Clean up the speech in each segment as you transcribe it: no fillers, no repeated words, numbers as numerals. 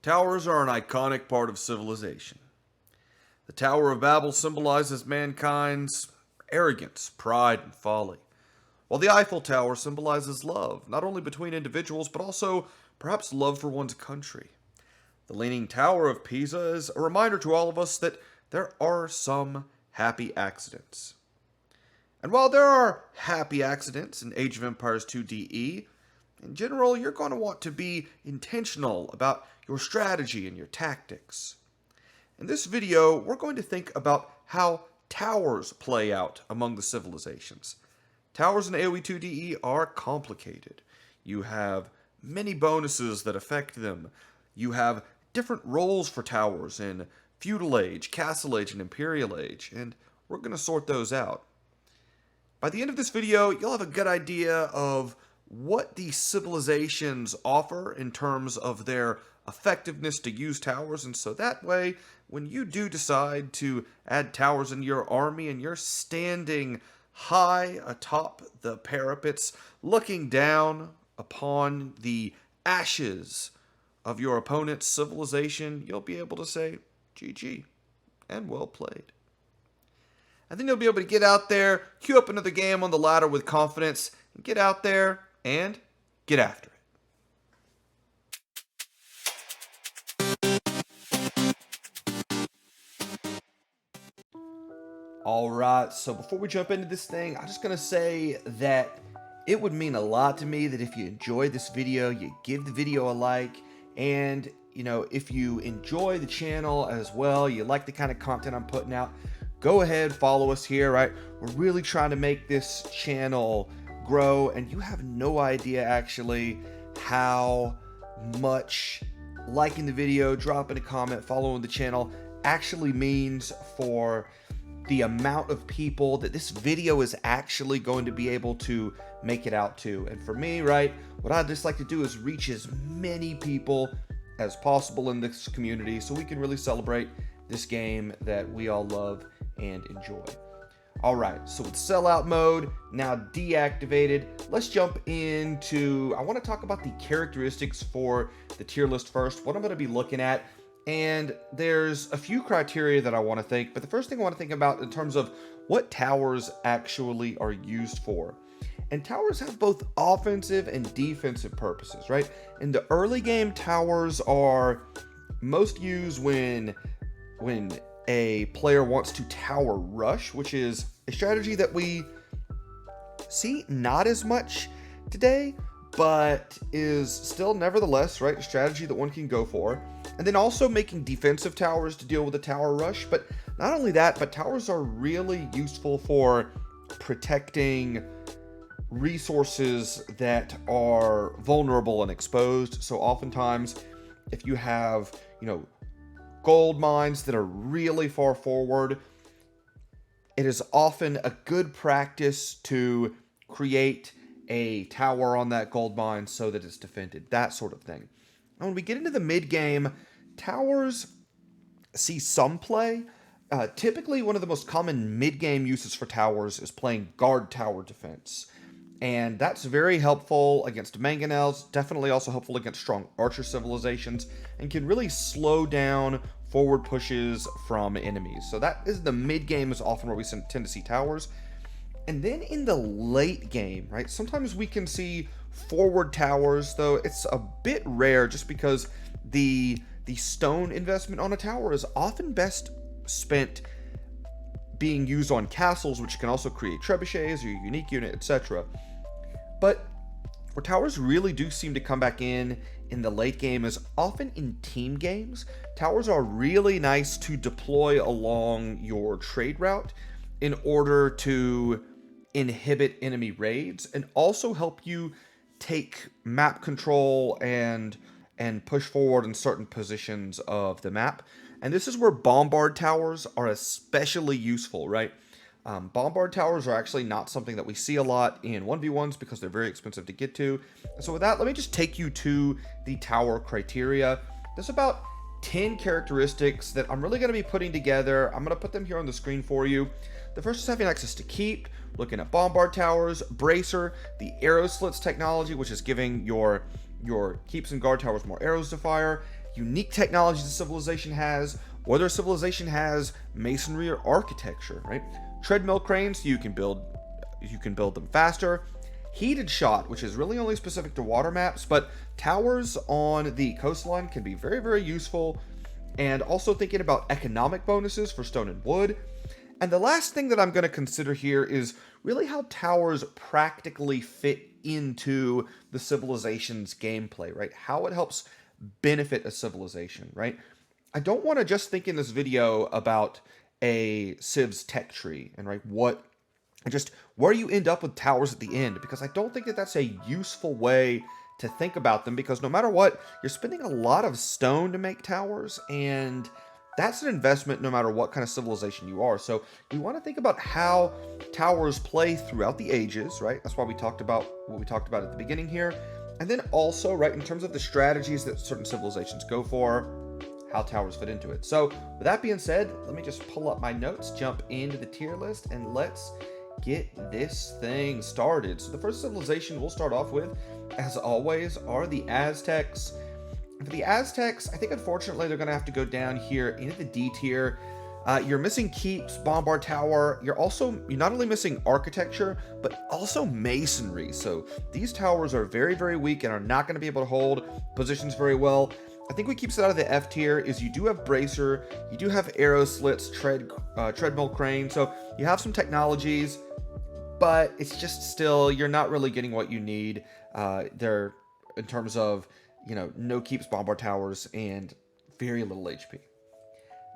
Towers are an iconic part of civilization. The Tower of Babel symbolizes mankind's arrogance, pride, and folly, while the Eiffel Tower symbolizes love, not only between individuals, but also perhaps love for one's country. The Leaning Tower of Pisa is a reminder to all of us that there are some happy accidents. And while there are happy accidents in Age of Empires 2 DE, in general, you're going to want to be intentional about your strategy and your tactics. In this video, we're going to think about how towers play out among the civilizations. Towers in AOE2 DE are complicated. You have many bonuses that affect them. You have different roles for towers in feudal age, castle age, and imperial age, and we're going to sort those out. By the end of this video, you'll have a good idea of what these civilizations offer in terms of their effectiveness to use towers, and so that way, when you do decide to add towers in your army and you're standing high atop the parapets, looking down upon the ashes of your opponent's civilization, you'll be able to say, GG, and well played. And then you'll be able to get out there, queue up another game on the ladder with confidence, and get out there and get after it. Alright, so before we jump into this thing, I'm just going to say that it would mean a lot to me that if you enjoyed this video, you give the video a like, and, if you enjoy the channel as well, you like the kind of content I'm putting out, go ahead, follow us here, right? We're really trying to make this channel grow, and you have no idea actually how much liking the video, dropping a comment, following the channel actually means for the amount of people that this video is actually going to be able to make it out to. And for me, right, what I'd just like to do is reach as many people as possible in this community so we can really celebrate this game that we all love and enjoy. Alright, so with sellout mode now deactivated, let's jump into, I want to talk about the characteristics for the tier list first, what I'm going to be looking at. And there's a few criteria that I want to think, but the first thing I want to think about in terms of what towers actually are used for. And towers have both offensive and defensive purposes, right? In the early game, towers are most used when a player wants to tower rush, which is a strategy that we see not as much today, but is still nevertheless, right, a strategy that one can go for. And then also making defensive towers to deal with the tower rush. But not only that, but towers are really useful for protecting resources that are vulnerable and exposed. So oftentimes, if you have, gold mines that are really far forward, it is often a good practice to create a tower on that gold mine so that it's defended, that sort of thing. And when we get into the mid game, towers see some play. Typically, one of the most common mid game uses for towers is playing guard tower defense. And that's very helpful against mangonels, definitely also helpful against strong archer civilizations, and can really slow down forward pushes from enemies. So that is the mid game is often where we tend to see towers. And then in the late game, right, sometimes we can see forward towers, though it's a bit rare just because the stone investment on a tower is often best spent being used on castles, which can also create trebuchets or your unique unit, etc. But where towers really do seem to come back in the late game is often in team games. Towers are really nice to deploy along your trade route in order to inhibit enemy raids and also help you take map control and push forward in certain positions of the map. And this is where bombard towers are especially useful, right? Bombard towers are actually not something that we see a lot in 1v1s because they're very expensive to get to. So with that, let me just take you to the tower criteria. There's about 10 characteristics that I'm really going to be putting together. I'm going to put them here on the screen for you. The first is having access to keep, looking at bombard towers, bracer, the arrow slits technology, which is giving your keeps and guard towers more arrows to fire. unique technologies a civilization has, whether a civilization has masonry or architecture, right? Treadmill cranes, you can build them faster. Heated shot, which is really only specific to water maps, but towers on the coastline can be very, very useful. And also thinking about economic bonuses for stone and wood. And the last thing that I'm going to consider here is really how towers practically fit into the civilization's gameplay, right? How it helps benefit a civilization, right? I don't want to just think in this video about a civ's tech tree and right where you end up with towers at the end, because I don't think that that's a useful way to think about them, because no matter what, you're spending a lot of stone to make towers, and that's an investment no matter what kind of civilization you are. So we want to think about how towers play throughout the ages, right? That's why we talked about what we talked about at the beginning here. And then also, right, in terms of the strategies that certain civilizations go for, how towers fit into it. So with that being said, let me just pull up my notes, jump into the tier list, and let's get this thing started. So the first civilization we'll start off with, as always, are the Aztecs. For the Aztecs, I think unfortunately they're going to have to go down here into the D tier. You're missing keeps, bombard tower. You're not only missing architecture, but also masonry. So these towers are very, very weak and are not going to be able to hold positions very well. I think what keeps it out of the F tier is you do have bracer, you do have arrow slits, treadmill crane. So you have some technologies, but it's just still, you're not really getting what you need there in terms of, no keeps, bombard towers, and very little HP.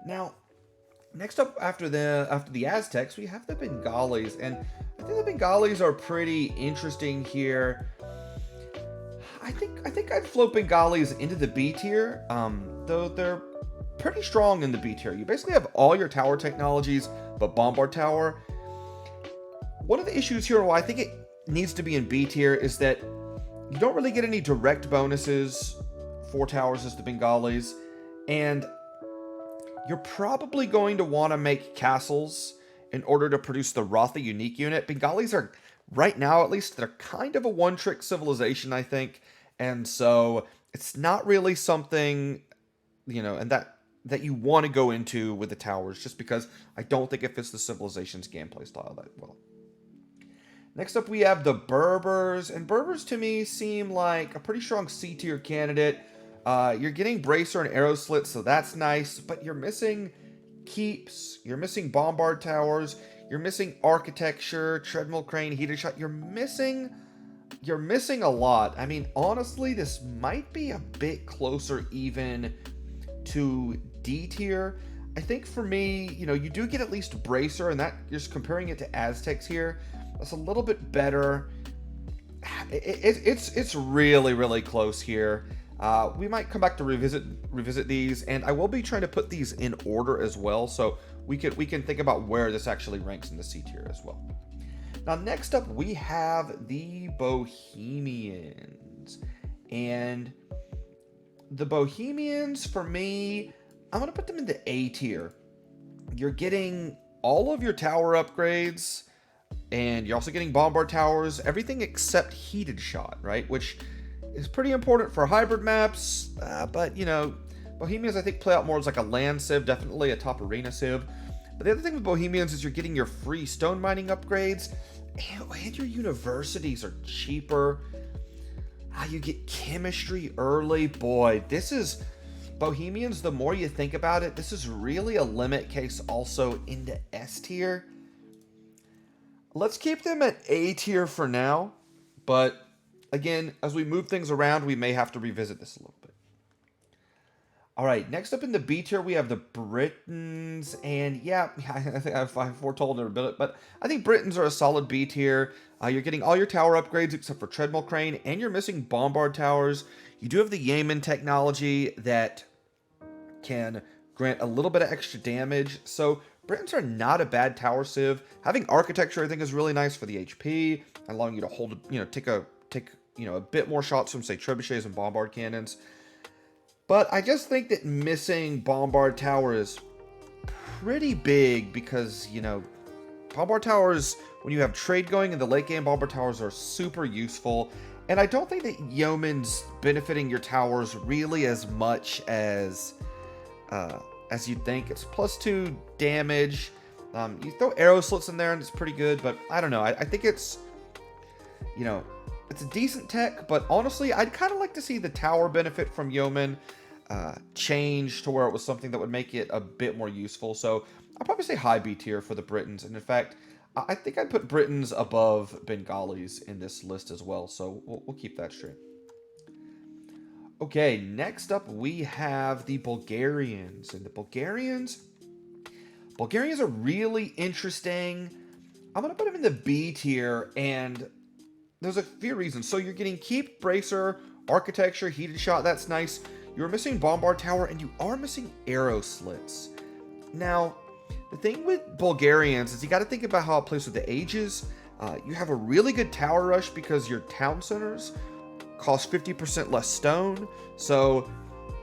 Now, next up after the Aztecs, we have the Bengalis, and I think the Bengalis are pretty interesting here. I think I'd float Bengalis into the B tier, though they're pretty strong in the B tier. You basically have all your tower technologies, but bombard tower. One of the issues here, why I think it needs to be in B tier, is that you don't really get any direct bonuses for towers as the Bengalis, and you're probably going to want to make castles in order to produce the Ratha unique unit. Bengalis are, right now at least, they're kind of a one-trick civilization, I think, and so it's not really something, and that you want to go into with the towers, just because I don't think it fits the civilization's gameplay style that well. Next up, we have the Berbers, and Berbers to me seem like a pretty strong C tier candidate. You're getting bracer and arrow slits, so that's nice, but you're missing keeps, you're missing bombard towers, you're missing architecture, treadmill crane, heated shot. You're missing a lot. I mean, honestly, this might be a bit closer even to D tier. I think for me, you do get at least bracer, and that, just comparing it to Aztecs here, that's a little bit better. It's really, really close here. We might come back to revisit these, and I will be trying to put these in order as well, so we can think about where this actually ranks in the C tier as well. Now, next up, we have the Bohemians, and the Bohemians, for me, I'm gonna put them in the A tier. You're getting all of your tower upgrades, and you're also getting bombard towers, everything except heated shot, right? Which is pretty important for hybrid maps, but Bohemians I think play out more as like a land civ, definitely a top arena civ. But the other thing with Bohemians is you're getting your free stone mining upgrades, and your universities are cheaper. You get chemistry early. Boy, this is Bohemians, the more you think about it, this is really a limit case also into S tier. Let's keep them at A tier for now, but again, as we move things around, we may have to revisit this a little bit. All right, next up in the B tier, we have the Britons, and yeah, I think I've foretold it a bit, but I think Britons are a solid B tier. You're getting all your tower upgrades except for treadmill crane, and you're missing bombard towers. You do have the Yemen technology that can grant a little bit of extra damage, so Britons are not a bad tower civ. Having architecture, I think, is really nice for the HP, allowing you to hold, take a bit more shots from, say, trebuchets and bombard cannons. But I just think that missing bombard tower is pretty big because, bombard towers, when you have trade going in the late game, bombard towers are super useful. And I don't think that yeoman's benefiting your towers really as much as you'd think. It's +2 damage. You throw arrow slits in there and it's pretty good, but I don't know. I think it's, you know, it's a decent tech, but honestly, I'd kind of like to see the tower benefit from yeoman change to where it was something that would make it a bit more useful. So I'll probably say high B tier for the Britons. And in fact, I think I'd put Britons above Bengalis in this list as well. So we'll keep that straight. Okay, next up we have the Bulgarians. And the Bulgarians are really interesting. I'm going to put them in the B tier, and there's a few reasons. So you're getting keep, bracer, architecture, heated shot. That's nice. You're missing bombard tower, and you are missing arrow slits. Now, the thing with Bulgarians is you got to think about how it plays with the ages. You have a really good tower rush because your town centers cost 50% less stone. So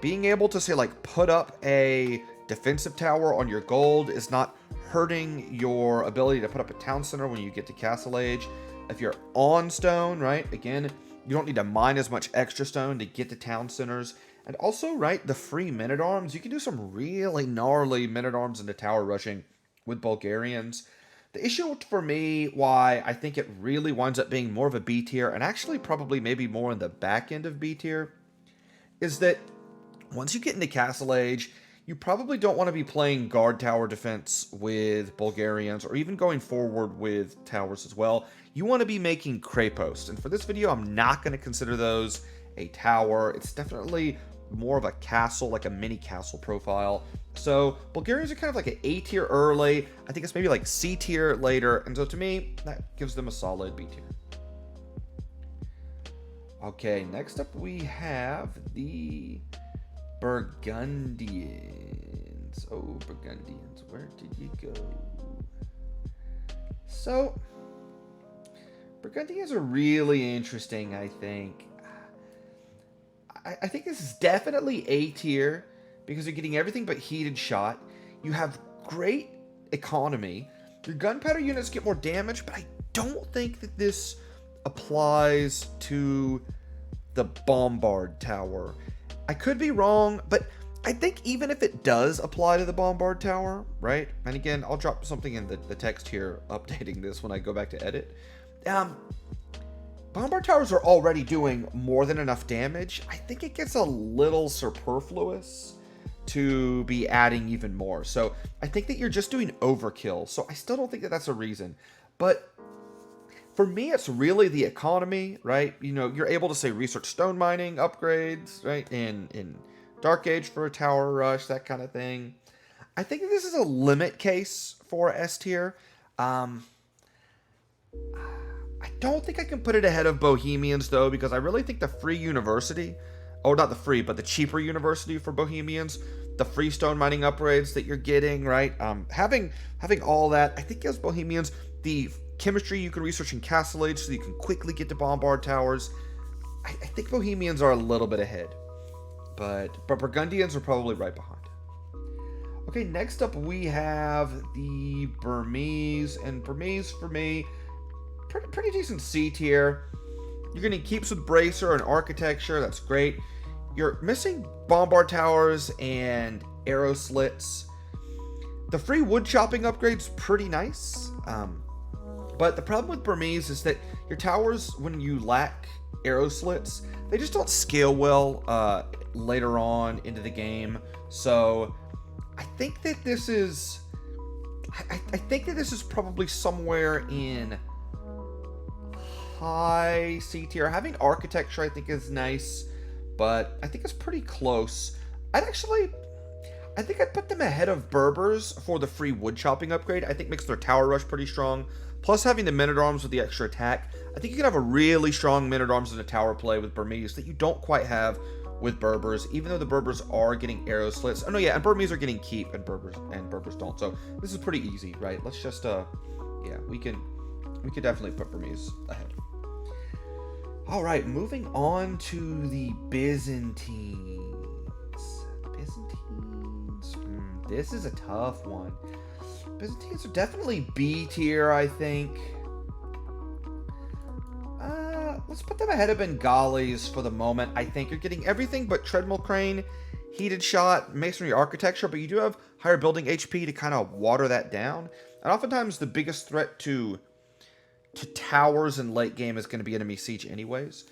being able to, say, like, put up a defensive tower on your gold is not hurting your ability to put up a town center when you get to Castle Age. If you're on stone, right, again, you don't need to mine as much extra stone to get to town centers. And also, right, the free men-at-arms, you can do some really gnarly men-at-arms into tower rushing with Bulgarians. The issue for me, why I think it really winds up being more of a B tier, and actually probably maybe more in the back end of B tier, is that once you get into Castle Age, you probably don't want to be playing guard tower defense with Bulgarians, or even going forward with towers as well. You want to be making Krepos, and for this video, I'm not going to consider those a tower. It's definitely more of a castle, like a mini castle profile. So Bulgarians are kind of like an A tier early. I think it's maybe like C tier later, and so to me, that gives them a solid B tier. Okay, next up we have the Burgundians. Oh, Burgundians, where did you go? So, Burgundians are really interesting, I think. I think this is definitely A tier because you're getting everything but heated shot. You have great economy. Your gunpowder units get more damage, but I don't think that this applies to the bombard tower. I could be wrong, but I think even if it does apply to the bombard tower, right? And again, I'll drop something in the text here updating this when I go back to edit. Bombard towers are already doing more than enough damage. I think it gets a little superfluous to be adding even more. So I think that you're just doing overkill. So I still don't think that that's a reason. But for me, it's really the economy, right? You know, you're able to, say, research stone mining upgrades, right? In Dark Age for a tower rush, that kind of thing. I think this is a limit case for S tier. I don't think I can put it ahead of Bohemians, though, because I really think the free university, or not the free, but the cheaper university for Bohemians, the free stone mining upgrades that you're getting, right? Having all that, I think gives Bohemians the chemistry you can research in Castle Age so you can quickly get to bombard towers. I think Bohemians are a little bit ahead, but Burgundians are probably right behind. Okay, next up we have the Burmese, and Burmese for me, pretty decent C tier. You're getting keeps with bracer and architecture. That's great. You're missing bombard towers and arrow slits. The free wood chopping upgrade's pretty nice. But the problem with Burmese is that your towers, when you lack arrow slits, they just don't scale well later on into the game. So I think that this is I think that this is probably somewhere in high C tier. Having architecture I think is nice, but I think it's pretty close. I think I'd put them ahead of Berbers for the free wood chopping upgrade. I think makes their tower rush pretty strong. Plus having the men-at-arms with the extra attack. I think you can have a really strong men-at-arms in a tower play with Burmese that you don't quite have with Berbers, even though the Berbers are getting arrow slits. Oh no, yeah, and Burmese are getting keep and Berbers don't. So this is pretty easy, right? Let's just yeah, we could definitely put Burmese ahead. All right, moving on to the Byzantines. This is a tough one. Byzantines are definitely B tier, I think. Let's put them ahead of Bengalis for the moment. I think you're getting everything but treadmill crane, heated shot, masonry architecture, but you do have higher building HP to kind of water that down. And oftentimes the biggest threat to towers in late game is going to be enemy siege anyways.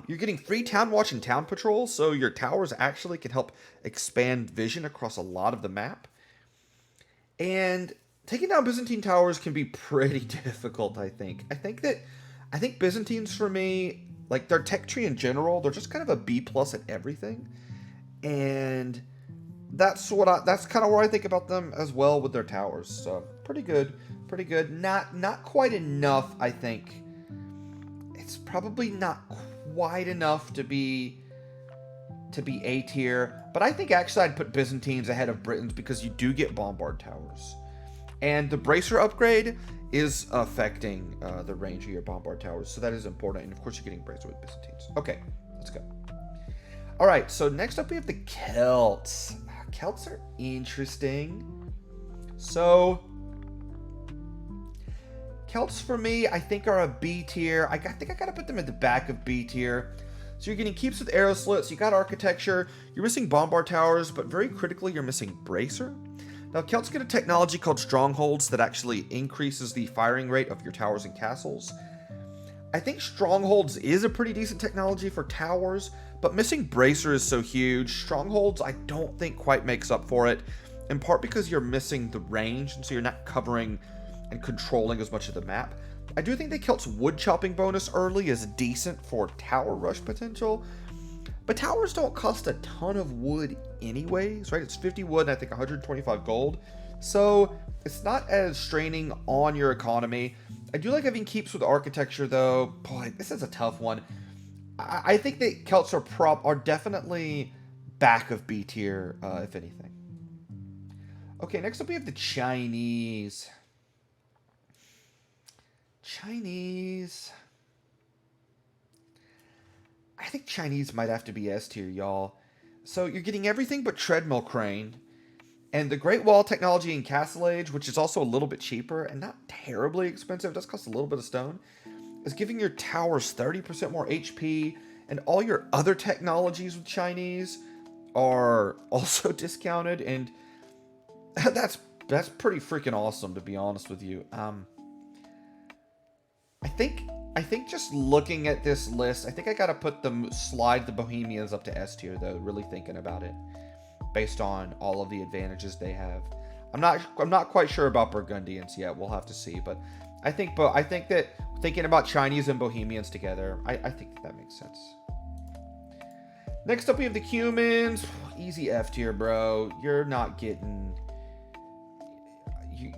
You're getting free town watch and town patrol, so your towers actually can help expand vision across a lot of the map. And taking down Byzantine towers can be pretty difficult, I think. I think Byzantines, for me, like their tech tree in general, they're just kind of a B+ at everything. And that's kind of where I think about them as well with their towers. So pretty good. Not quite enough, I think. It's probably not quite enough to be A tier, but I think actually I'd put Byzantines ahead of Britons because you do get bombard towers, and the bracer upgrade is affecting the range of your bombard towers, so that is important. And of course, you're getting bracer with Byzantines. Okay, let's go. All right, so next up we have the Celts. Celts are interesting. So Celts for me, I think, are a B tier. I think I gotta put them at the back of B tier. So you're getting keeps with arrow slits, you got architecture, you're missing bombard towers, but very critically, you're missing bracer. Now, Celts get a technology called strongholds that actually increases the firing rate of your towers and castles. I think strongholds is a pretty decent technology for towers, but missing bracer is so huge. Strongholds, I don't think quite makes up for it, in part because you're missing the range, and so you're not covering and controlling as much of the map. I do think the Celts wood chopping bonus early is decent for tower rush potential, but towers don't cost a ton of wood anyways, right? It's 50 wood and I think 125 gold, so it's not as straining on your economy. I do like having keeps with architecture though. Boy, this is a tough one. I think that Celts are definitely back of B tier, if anything. Okay, next up we have the Chinese. I think Chinese might have to be S tier, y'all. So you're getting everything but treadmill crane, and the Great Wall technology in Castle Age, which is also a little bit cheaper and not terribly expensive, it does cost a little bit of stone, is giving your towers 30% more HP, and all your other technologies with Chinese are also discounted, and that's pretty freaking awesome, to be honest with you. I think just looking at this list, I think I gotta slide the Bohemians up to S tier though, really thinking about it, based on all of the advantages they have. I'm not quite sure about Burgundians yet. We'll have to see, but I think that thinking about Chinese and Bohemians together, I think that makes sense. Next up we have the Cumans. Easy F tier, bro. You're not getting,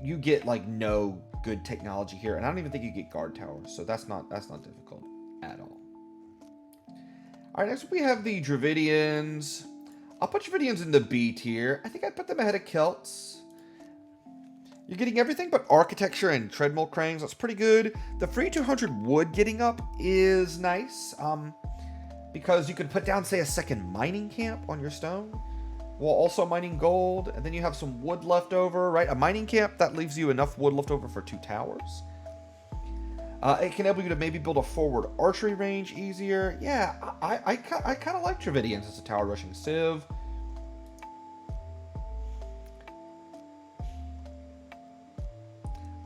you get like no good technology here, and I don't even think you get guard towers, so that's not difficult at all. All right, next we have the Dravidians. I'll put Dravidians in the B tier. I think I'd put them ahead of Celts. You're getting everything but architecture and treadmill cranes. That's pretty good. The free 200 wood getting up is nice, because you could put down, say, a second mining camp on your stone, while also mining gold, and then you have some wood left over, right? A mining camp, that leaves you enough wood left over for 2 towers. It can enable you to maybe build a forward archery range easier. Yeah, I kind of like Dravidians as a tower rushing civ.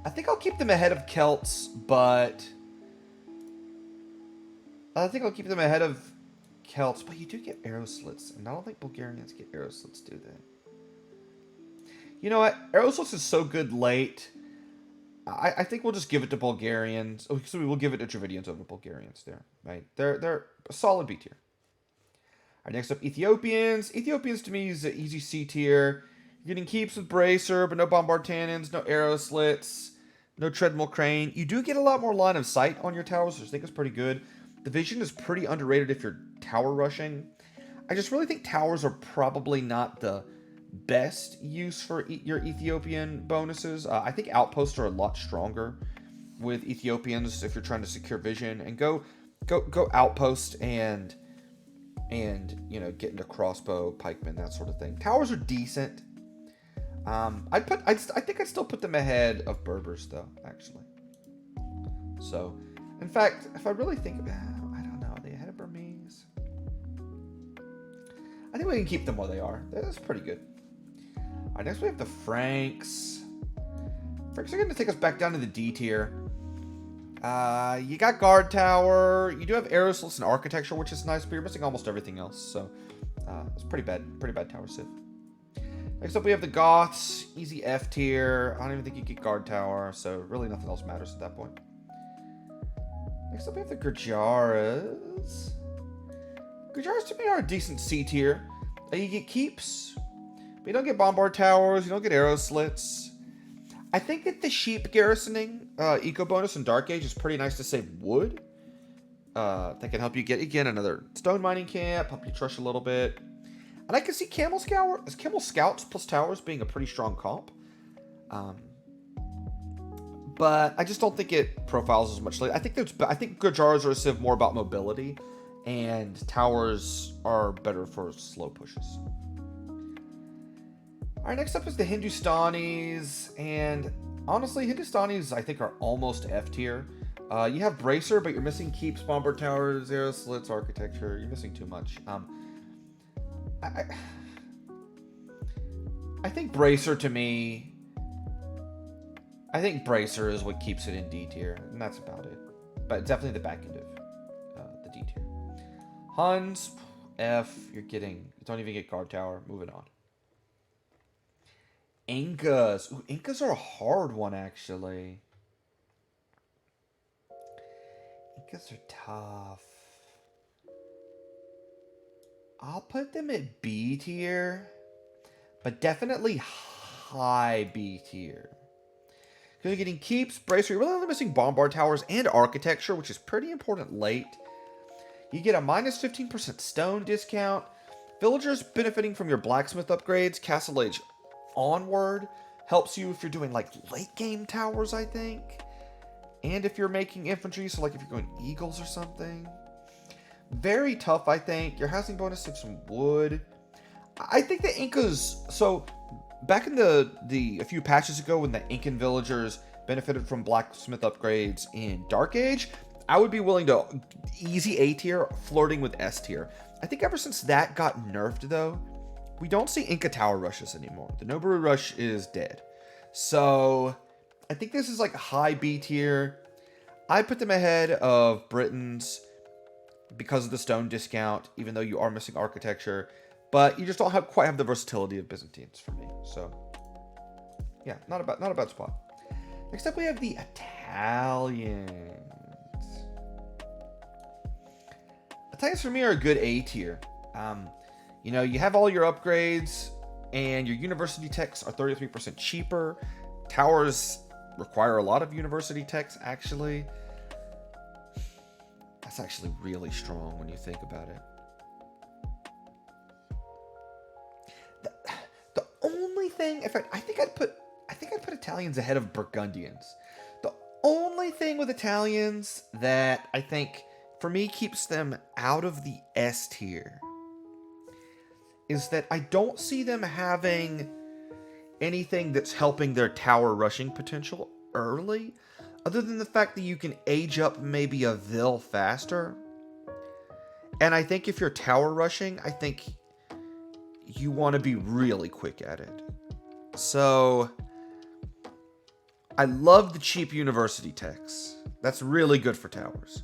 I think I'll keep them ahead of Celts, but you do get arrow slits, and I don't think Bulgarians get arrow slits, do they? You know what? Arrow slits is so good late. I think we'll just give it to Bulgarians. Oh, so we will give it to Dravidians over Bulgarians there, right? They're a solid B tier. All right, next up, Ethiopians. Ethiopians to me is an easy C tier. You're getting keeps with bracer, but no bombard cannons, no arrow slits, no treadmill crane. You do get a lot more line of sight on your towers, which I think is pretty good. The vision is pretty underrated if you're tower rushing. I just really think towers are probably not the best use for your Ethiopian bonuses. I think outposts are a lot stronger with Ethiopians if you're trying to secure vision, and go outpost and you know, get into crossbow, pikemen, that sort of thing. Towers are decent. I think I'd still put them ahead of Berbers though, actually. So, in fact, if I really think about it, I I think we can keep them where they are. That's pretty good. All right, next we have the Franks. Franks are going to take us back down to the D tier. You got guard tower. You do have arrow slits and architecture, which is nice, but you're missing almost everything else. So it's pretty bad tower civ. Next up, we have the Goths. Easy F tier. I don't even think you get guard tower, so really nothing else matters at that point. Next up, we have the Gujaras. Gujaras to me are a decent C tier. You get keeps, but you don't get bombard towers. You don't get arrow slits. I think that the sheep garrisoning eco bonus in Dark Age is pretty nice to save wood. That can help you get, again, another stone mining camp, help you trush a little bit. And I can see Camel Scouts plus towers being a pretty strong comp. But I just don't think it profiles as much. I think Gujaras are a civ more about mobility, and towers are better for slow pushes. All right, next up is the Hindustanis, and honestly, Hindustanis I think are almost F tier. You have Bracer, but you're missing keeps, bombard towers, arrow slits, architecture. You're missing too much. I think Bracer to me, I think Bracer is what keeps it in D tier, and that's about it. But definitely the back end of the D tier. Huns, F. You don't even get guard tower. Moving on. Incas. Ooh, Incas are a hard one, actually. Incas are tough. I'll put them at B tier, but definitely high B tier. Because you're getting keeps, bracer, you're really only missing bombard towers and architecture, which is pretty important late. You get a minus 15% stone discount. Villagers benefiting from your blacksmith upgrades, Castle Age onward, helps you if you're doing like late game towers, I think. And if you're making infantry, so like if you're going eagles or something. Very tough, I think. Your housing bonus saves some wood. I think the Incas, so back in a few patches ago when the Incan villagers benefited from blacksmith upgrades in Dark Age, I would be willing to easy A tier, flirting with S tier. I think ever since that got nerfed though, we don't see Inca tower rushes anymore. The Noboru rush is dead. So I think this is like a high B tier. I put them ahead of Britons because of the stone discount, even though you are missing architecture. But you just don't quite have the versatility of Byzantines for me. So yeah, not a bad spot. Next up we have the Italians. Italians for me are a good A tier. You know, you have all your upgrades, and your university techs are 33% cheaper. Towers require a lot of university techs, actually. That's actually really strong when you think about it. The only thing, in fact, I think I'd put Italians ahead of Burgundians. The only thing with Italians that I think, for me, keeps them out of the S tier is that I don't see them having anything that's helping their tower rushing potential early, other than the fact that you can age up maybe a Vil faster. And I think if you're tower rushing, I think you want to be really quick at it. So I love the cheap university techs. That's really good for towers.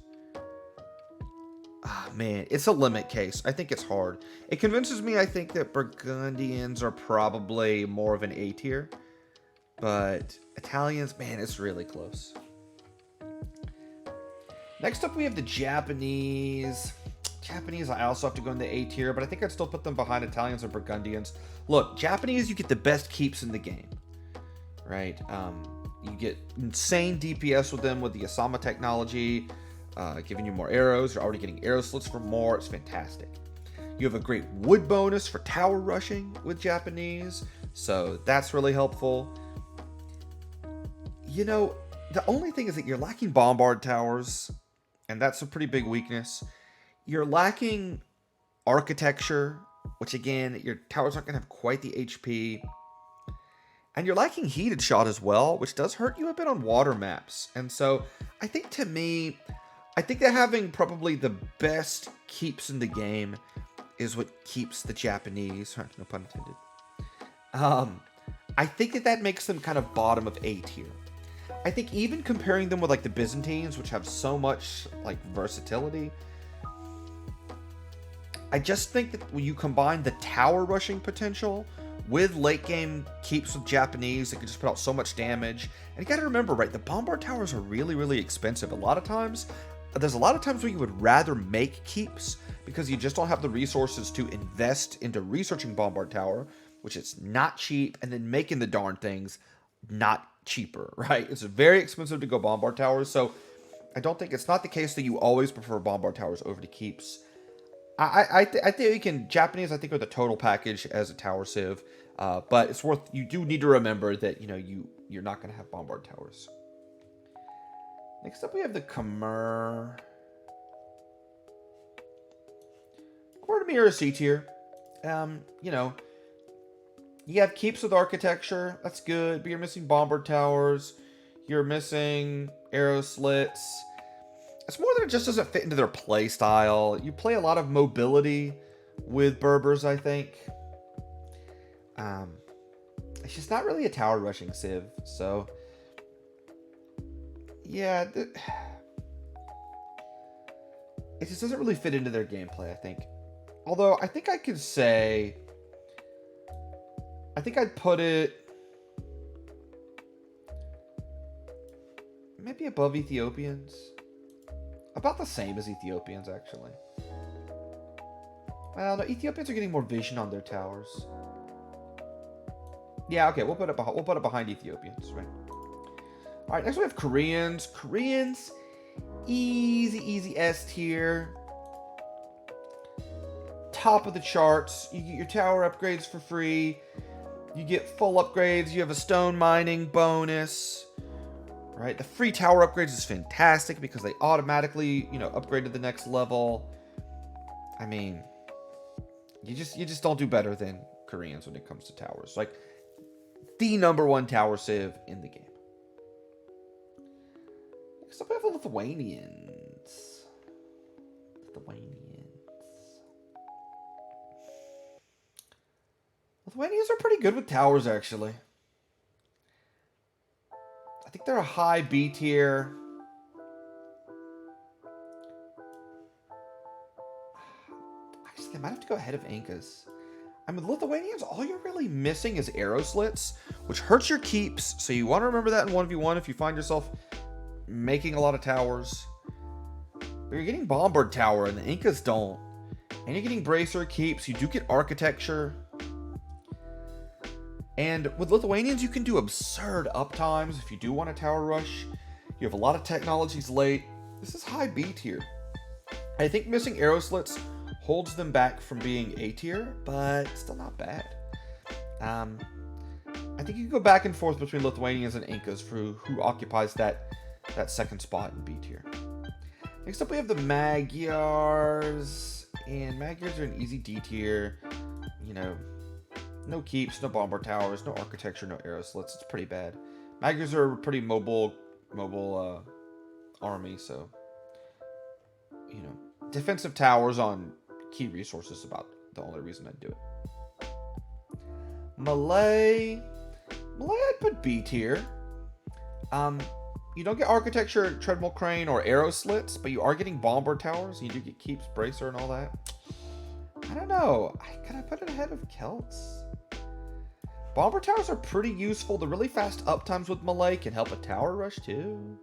Ah, man, it's a limit case. I think it's hard. It convinces me, I think, that Burgundians are probably more of an A tier. But Italians, man, it's really close. Next up, we have the Japanese. Japanese, I also have to go in the A tier, but I think I'd still put them behind Italians and Burgundians. Look, Japanese, you get the best keeps in the game, right? You get insane DPS with them with the Asama technology, giving you more arrows. You're already getting arrow slits for more. It's fantastic. You have a great wood bonus for tower rushing with Japanese, so that's really helpful. You know, the only thing is that you're lacking bombard towers, and that's a pretty big weakness. You're lacking architecture, which again, your towers aren't going to have quite the HP. And you're lacking heated shot as well, which does hurt you a bit on water maps. And so I think, to me, I think that having probably the best keeps in the game is what keeps the Japanese, no pun intended. I think that makes them kind of bottom of A tier. I think even comparing them with like the Byzantines, which have so much like versatility, I just think that when you combine the tower rushing potential with late game keeps with Japanese, that can just put out so much damage. And you got to remember, right, the bombard towers are really, really expensive. There's a lot of times where you would rather make keeps because you just don't have the resources to invest into researching bombard tower, which is not cheap, and then making the darn things not cheaper, right? It's very expensive to go bombard towers, so I don't think it's not the case that you always prefer bombard towers over the keeps. I think you can Japanese. I think are the total package as a tower civ, but it's worth. You do need to remember that you're not going to have bombard towers. Next up, we have the Khmer. Khmer are C tier. You have keeps with architecture. That's good, but you're missing bombard towers. You're missing arrow slits. It's more that it just doesn't fit into their play style. You play a lot of mobility with Berbers, I think. It's just not really a tower rushing civ, so yeah, it just doesn't really fit into their gameplay, I think. Although I think I could say, I think I'd put it maybe above Ethiopians. About the same as Ethiopians, actually. Well, no, Ethiopians are getting more vision on their towers. Yeah, okay, we'll put it behind Ethiopians, right? All right, next we have Koreans. Koreans, easy S tier. Top of the charts. You get your tower upgrades for free. You get full upgrades. You have a stone mining bonus. Right, the free tower upgrades is fantastic because they automatically, upgrade to the next level. I mean, you just don't do better than Koreans when it comes to towers. Like the #1 tower civ in the game. Next up, we have the Lithuanians. Lithuanians are pretty good with towers, actually. I think they're a high B tier. Actually, they might have to go ahead of Incas. I mean, Lithuanians, all you're really missing is arrow slits, which hurts your keeps. So you want to remember that in 1v1 if you find yourself making a lot of towers. But you're getting bombard tower, and the Incas don't. And you're getting bracer keeps. You do get architecture. And with Lithuanians, you can do absurd uptimes if you do want a tower rush. You have a lot of technologies late. This is high B tier. I think missing arrow slits holds them back from being A tier, but still not bad. I think you can go back and forth between Lithuanians and Incas for who occupies that second spot in B tier. Next up, we have the Magyars. And Magyars are an easy D tier. No keeps, no bombard towers, no architecture, no arrow slits. It's pretty bad. Magyars are a pretty mobile army, so defensive towers on key resources is about the only reason I'd do it. Malay, I'd put B tier. You don't get architecture, treadmill crane, or arrow slits, but you are getting bombard towers. You do get keeps, bracer, and all that. I don't know. Can I put it ahead of Celts? Bomber towers are pretty useful. The really fast uptimes with Malay can help a tower rush too.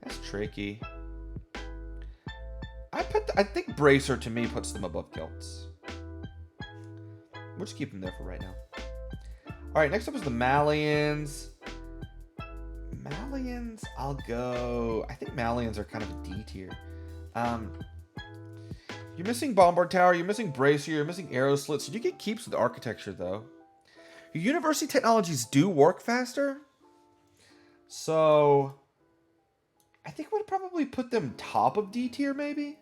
That's tricky. I think bracer to me puts them above Celts. We'll just keep them there for right now. All right, next up is the Malians. I think Malians are kind of a D tier. You're missing bombard tower, you're missing bracer, you're missing arrow slits. You do get keeps with architecture, though. Your university technologies do work faster. So I think we'd probably put them top of D tier, maybe.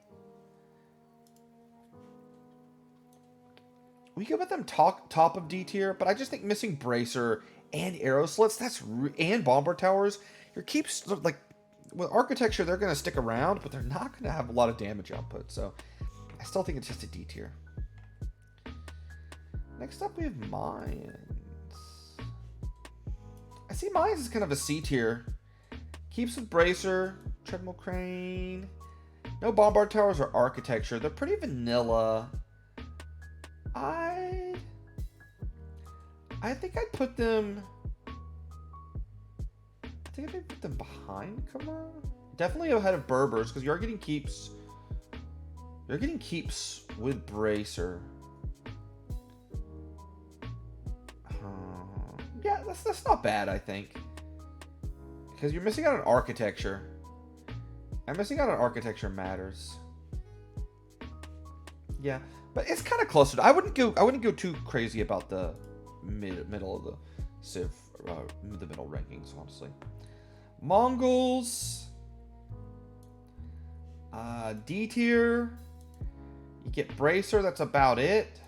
We could put them top of D tier, but I just think missing bracer and arrow slits, and bombard towers, your keeps, like, with architecture, they're going to stick around, but they're not going to have a lot of damage output. So I still think it's just a D tier. Next up, we have Mayans. I see Mayans as kind of a C tier. Keeps with Bracer, Treadmill Crane. No Bombard Towers or architecture. They're pretty vanilla. I think I'd put them... I think I'd put them behind Khmer. Definitely ahead of Berbers, because you are getting keeps. You're getting keeps with Bracer. Yeah, that's not bad, I think. Because you're missing out on architecture. And missing out on architecture matters. Yeah, but it's kind of closer. I wouldn't go too crazy about the middle of the Civ, the middle rankings, honestly. Mongols, D tier. You get Bracer. That's about it.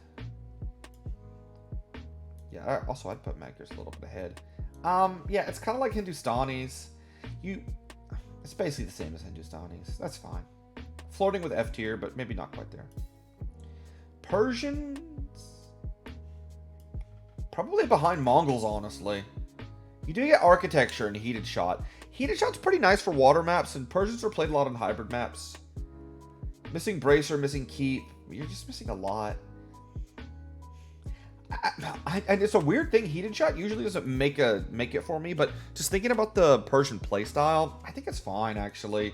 Yeah. Also, I'd put Magyars a little bit ahead. Yeah, it's kind of like Hindustanis. It's basically the same as Hindustanis. That's fine. Floating with F tier, but maybe not quite there. Persians, probably behind Mongols, honestly. You do get architecture and heated shot. Heated shot's pretty nice for water maps, and Persians are played a lot on hybrid maps. Missing Bracer, missing Keep. You're just missing a lot. And it's a weird thing. Heated shot usually doesn't make it for me, but just thinking about the Persian playstyle, I think it's fine actually.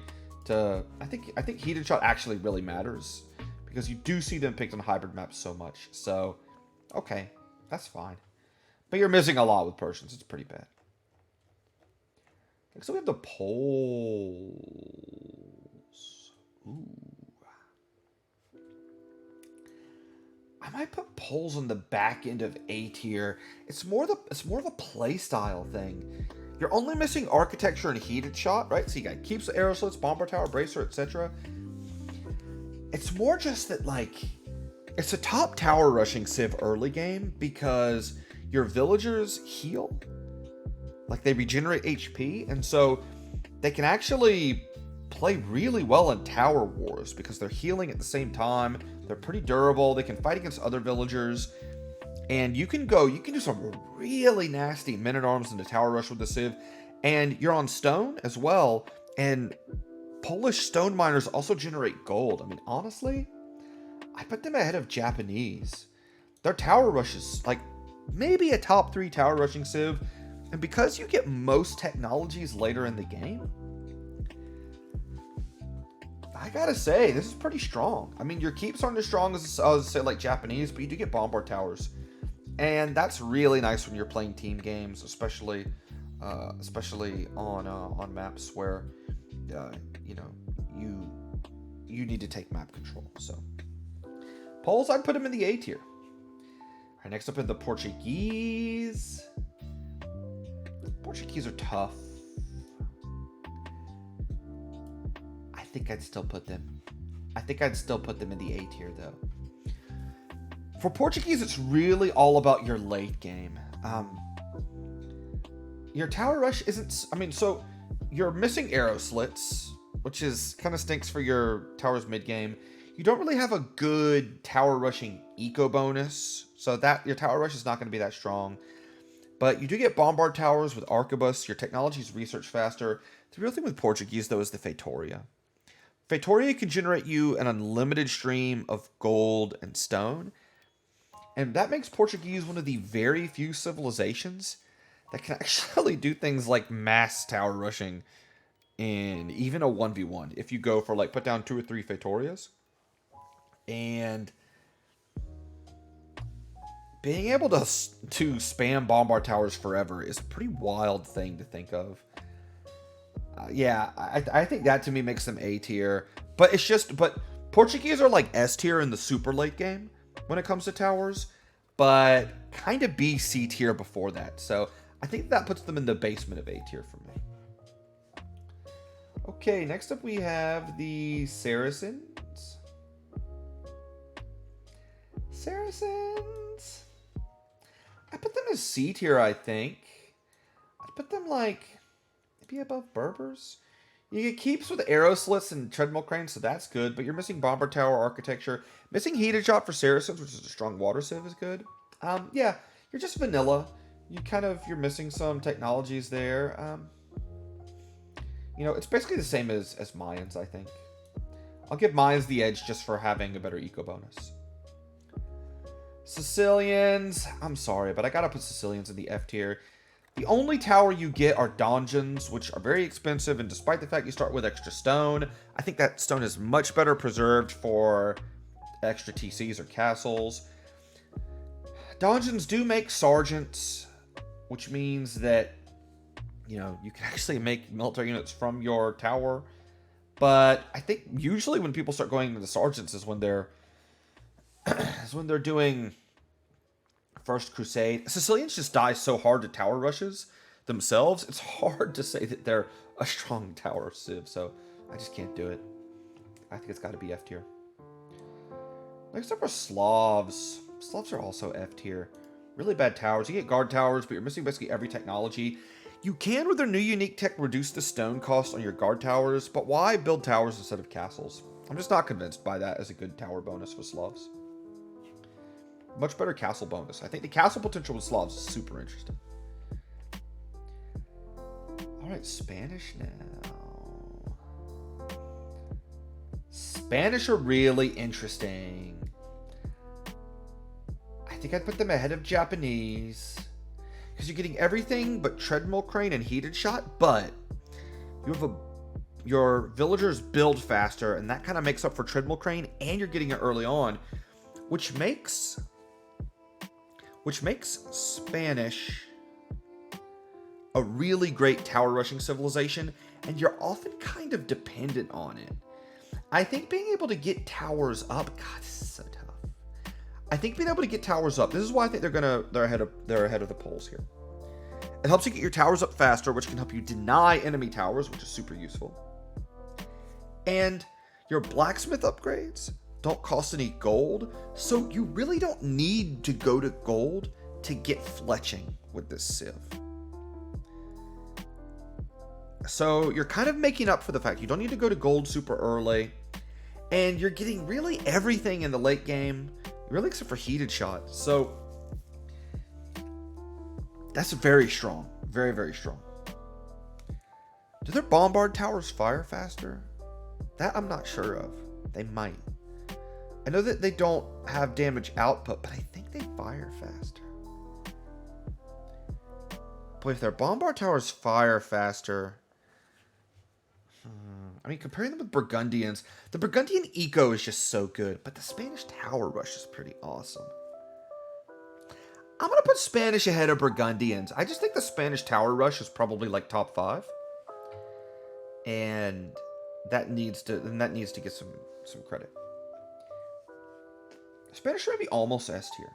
I think heated shot actually really matters because you do see them picked on hybrid maps so much. So, okay, that's fine. But you're missing a lot with Persians. It's pretty bad. So we have the Poles. Ooh. I might put Poles on the back end of A tier. It's more of a play style thing. You're only missing architecture and heated shot, right? So you got keeps, arrow slits, bombard tower, bracer, etc. It's more just that like it's a top tower rushing civ early game because your villagers heal. Like they regenerate HP, and so they can actually play really well in tower wars because they're healing at the same time. They're pretty durable. They can fight against other villagers, and you can do some really nasty men-at-arms into tower rush with the civ. And you're on stone as well, and Polish stone miners also generate gold. I mean, honestly, I put them ahead of Japanese. Their tower rush is like maybe a top 3 tower rushing civ. And because you get most technologies later in the game, I gotta say, this is pretty strong. I mean, your keeps aren't as strong as I would say like Japanese, but you do get bombard towers. And that's really nice when you're playing team games, especially on maps where you need to take map control. So Poles, I'd put them in the A tier. All right, next up in the Portuguese. Portuguese are tough. I think I'd still put them in the A tier though. For Portuguese, it's really all about your late game. Your tower rush isn't. I mean, so you're missing arrow slits, which is kind of stinks for your towers mid game. You don't really have a good tower rushing eco bonus, so that your tower rush is not going to be that strong. But you do get bombard towers with arquebus. Your technology is research faster. The real thing with Portuguese though is the Feitoria. Feitoria can generate you an unlimited stream of gold and stone. And that makes Portuguese one of the very few civilizations that can actually do things like mass tower rushing in even a 1v1. If you go for like put down 2 or 3 Feitorias. And being able to spam bombard towers forever is a pretty wild thing to think of. Yeah, I think that to me makes them A tier. But Portuguese are like S tier in the super late game when it comes to towers, but kind of B, C tier before that. So I think that puts them in the basement of A tier for me. Okay, next up we have the Saracens. Saracens. I put them as C tier, I think. I'd put them like maybe above Berbers. You get keeps with arrow slits and treadmill cranes, so that's good. But you're missing bomber tower architecture. Missing heated shot for Saracens, which is a strong water civ, is good. Yeah, you're just vanilla. You're missing some technologies there. It's basically the same as Mayans, I think. I'll give Mayans the edge just for having a better eco bonus. Sicilians, I'm sorry, but I gotta put Sicilians in the F tier. The only tower you get are donjons, which are very expensive, and despite the fact you start with extra stone, I think that stone is much better preserved for extra TCs or castles. Donjons do make sergeants, which means that, you can actually make military units from your tower. But I think usually when people start going into sergeants is when they're doing First Crusade. Sicilians just die so hard to tower rushes themselves. It's hard to say that they're a strong tower civ, so I just can't do it. I think it's got to be F tier. Next up are Slavs. Slavs are also F tier. Really bad towers. You get guard towers, but you're missing basically every technology. You can, with their new unique tech, reduce the stone cost on your guard towers, but why build towers instead of castles? I'm just not convinced by that as a good tower bonus for Slavs. Much better castle bonus. I think the castle potential with Slavs is super interesting. Alright, Spanish now. Spanish are really interesting. I think I'd put them ahead of Japanese. Because you're getting everything but treadmill crane and heated shot, but your villagers build faster, and that kind of makes up for treadmill crane, and you're getting it early on, which makes Spanish a really great tower rushing civilization, and you're often kind of dependent on it. I think being able to get towers up, God, this is so tough. I think being able to get towers up, this is why I think they're ahead of the polls here. It helps you get your towers up faster, which can help you deny enemy towers, which is super useful. And your blacksmith upgrades don't cost any gold, so you really don't need to go to gold to get fletching with this civ. So you're kind of making up for the fact you don't need to go to gold super early, and you're getting really everything in the late game, really except for heated shot. So that's very strong. Very, very strong. Do their bombard towers fire faster? That I'm not sure of. They might. I know that they don't have damage output, but I think they fire faster. Boy, if their bombard towers fire faster... I mean, comparing them with Burgundians, the Burgundian eco is just so good, but the Spanish tower rush is pretty awesome. I'm going to put Spanish ahead of Burgundians. I just think the Spanish tower rush is probably like top 5. And that needs to get some credit. Spanish should be almost S tier.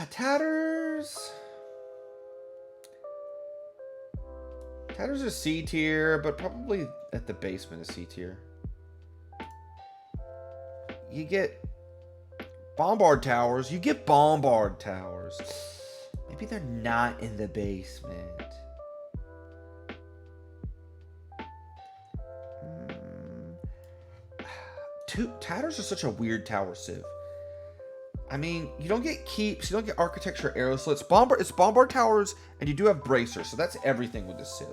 Tatters. Tatters are C tier, but probably at the basement of C tier. You get bombard towers. Maybe they're not in the basement. Tatters are such a weird tower civ. I mean, you don't get keeps, you don't get architecture arrow slits. It's bombard towers, and you do have bracers, so that's everything with this civ.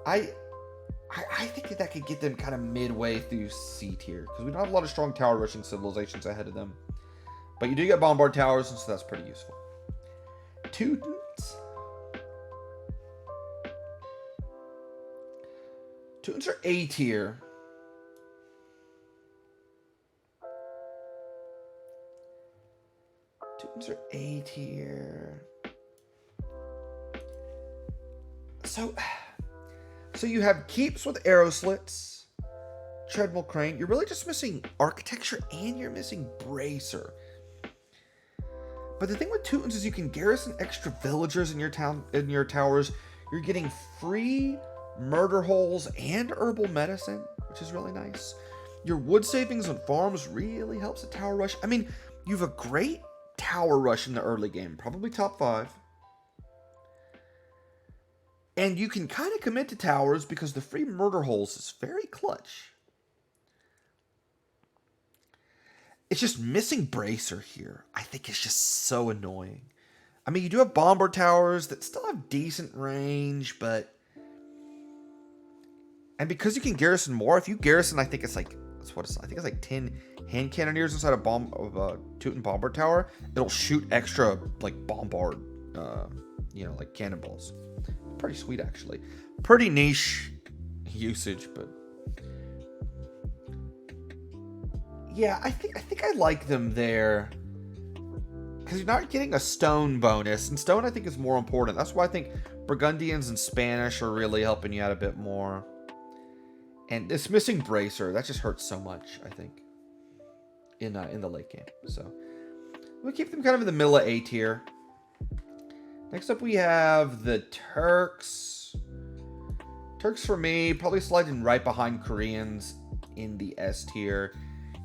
I think that could get them kind of midway through C tier, because we don't have a lot of strong tower rushing civilizations ahead of them. But you do get bombard towers, and so that's pretty useful. Teutons. Teutons are A tier. Teutons are A tier. So you have keeps with arrow slits, treadmill crane. You're really just missing architecture, and you're missing bracer. But the thing with Teutons is you can garrison extra villagers in your towers. You're getting free murder holes and herbal medicine, which is really nice. Your wood savings on farms really helps a tower rush. I mean, you have a great tower rush in the early game, probably top 5. And you can kind of commit to towers because the free murder holes is very clutch. It's just missing bracer here. I think it's just so annoying. I mean, you do have bomber towers that still have decent range, but... And because you can garrison more, if you garrison, I think it's like... I think it's like 10 hand cannoneers inside a Teuton bombard tower. It'll shoot extra, like, bombard, like cannonballs. Pretty sweet, actually. Pretty niche usage, but... Yeah, I think I like them there. Because you're not getting a stone bonus. And stone, I think, is more important. That's why I think Burgundians and Spanish are really helping you out a bit more. And this missing bracer, that just hurts so much, I think, in the late game. So we'll keep them kind of in the middle of A tier. Next up, we have the Turks. Turks, for me, probably sliding right behind Koreans in the S tier.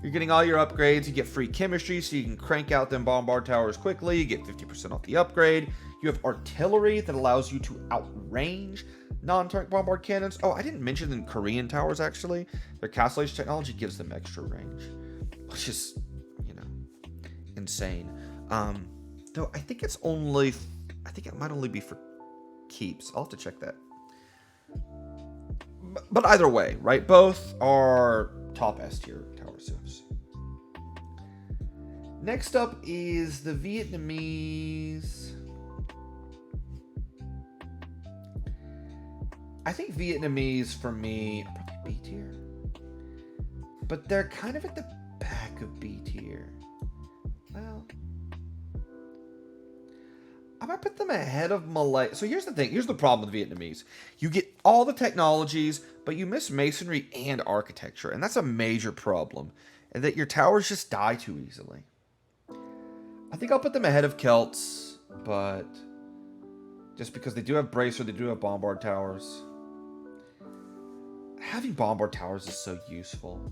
You're getting all your upgrades. You get free chemistry, so you can crank out them bombard towers quickly. You get 50% off the upgrade. You have artillery that allows you to outrange non-tank bombard cannons. Oh, I didn't mention the Korean towers, actually. Their castle age technology gives them extra range, which is, insane. Though I think it might only be for keeps. I'll have to check that. But either way, right? Both are top S tier tower civs. Next up is the Vietnamese. I think Vietnamese, for me, are probably B tier. But they're kind of at the back of B tier. Well, I might put them ahead of Malay. So here's the thing. Here's the problem with Vietnamese. You get all the technologies, but you miss masonry and architecture. And that's a major problem. And that your towers just die too easily. I think I'll put them ahead of Celts, but just because they do have bracer, they do have bombard towers. Having bombard towers is so useful.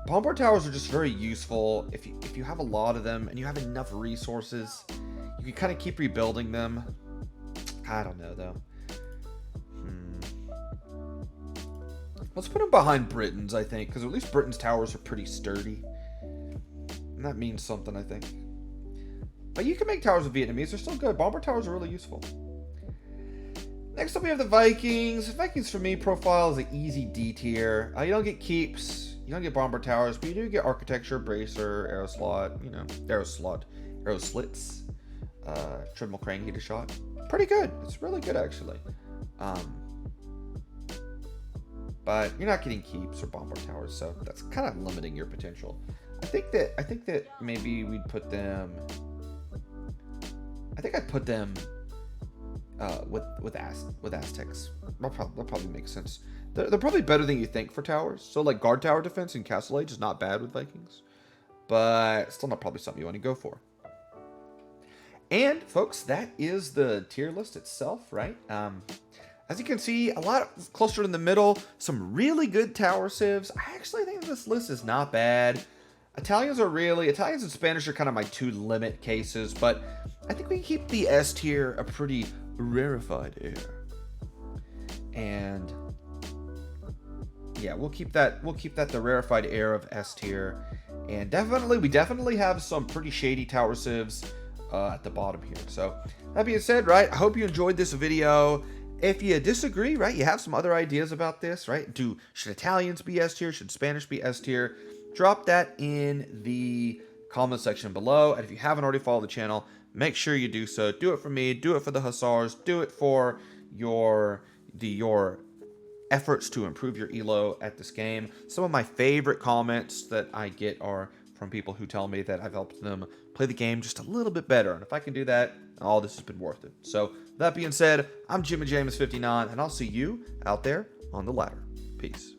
Bombard towers are just very useful if you have a lot of them and you have enough resources. You can kind of keep rebuilding them. I don't know, though. Let's put them behind Britons, I think, because at least Britons' towers are pretty sturdy. And that means something, I think. But you can make towers with Vietnamese. They're still good. Bomber towers are really useful. Next up, we have the Vikings. The Vikings, for me, profile is an easy D tier. You don't get keeps. You don't get bomber towers, but you do get architecture, bracer, arrow slot, arrow slits, triple crane heater shot. Pretty good. It's really good, actually. But you're not getting keeps or bombard towers, so that's kind of limiting your potential. I think that maybe we'd put them. I think I'd put them with Aztecs. That probably makes sense. They're probably better than you think for towers. So like guard tower defense in Castle Age is not bad with Vikings, but still not probably something you want to go for. And folks, that is the tier list itself, right? As you can see, a lot closer in the middle. Some really good tower civs. I actually think this list is not bad. Italians and Spanish are kind of my two limit cases, but I think we can keep the S tier a pretty rarefied air. And yeah, we'll keep that the rarefied air of S tier. And we definitely have some pretty shady tower civs at the bottom here. So that being said, right, I hope you enjoyed this video. If you disagree, right, you have some other ideas about this, right? Should Italians be S tier? Should Spanish be S tier? Drop that in the comment section below. And if you haven't already followed the channel, make sure you do so. Do it for me. Do it for the Hussars. Do it for your efforts to improve your elo at this game. Some of my favorite comments that I get are from people who tell me that I've helped them play the game just a little bit better. And if I can do that, all this has been worth it. So that being said, I'm Jimmy James 59, and I'll see you out there on the ladder. Peace.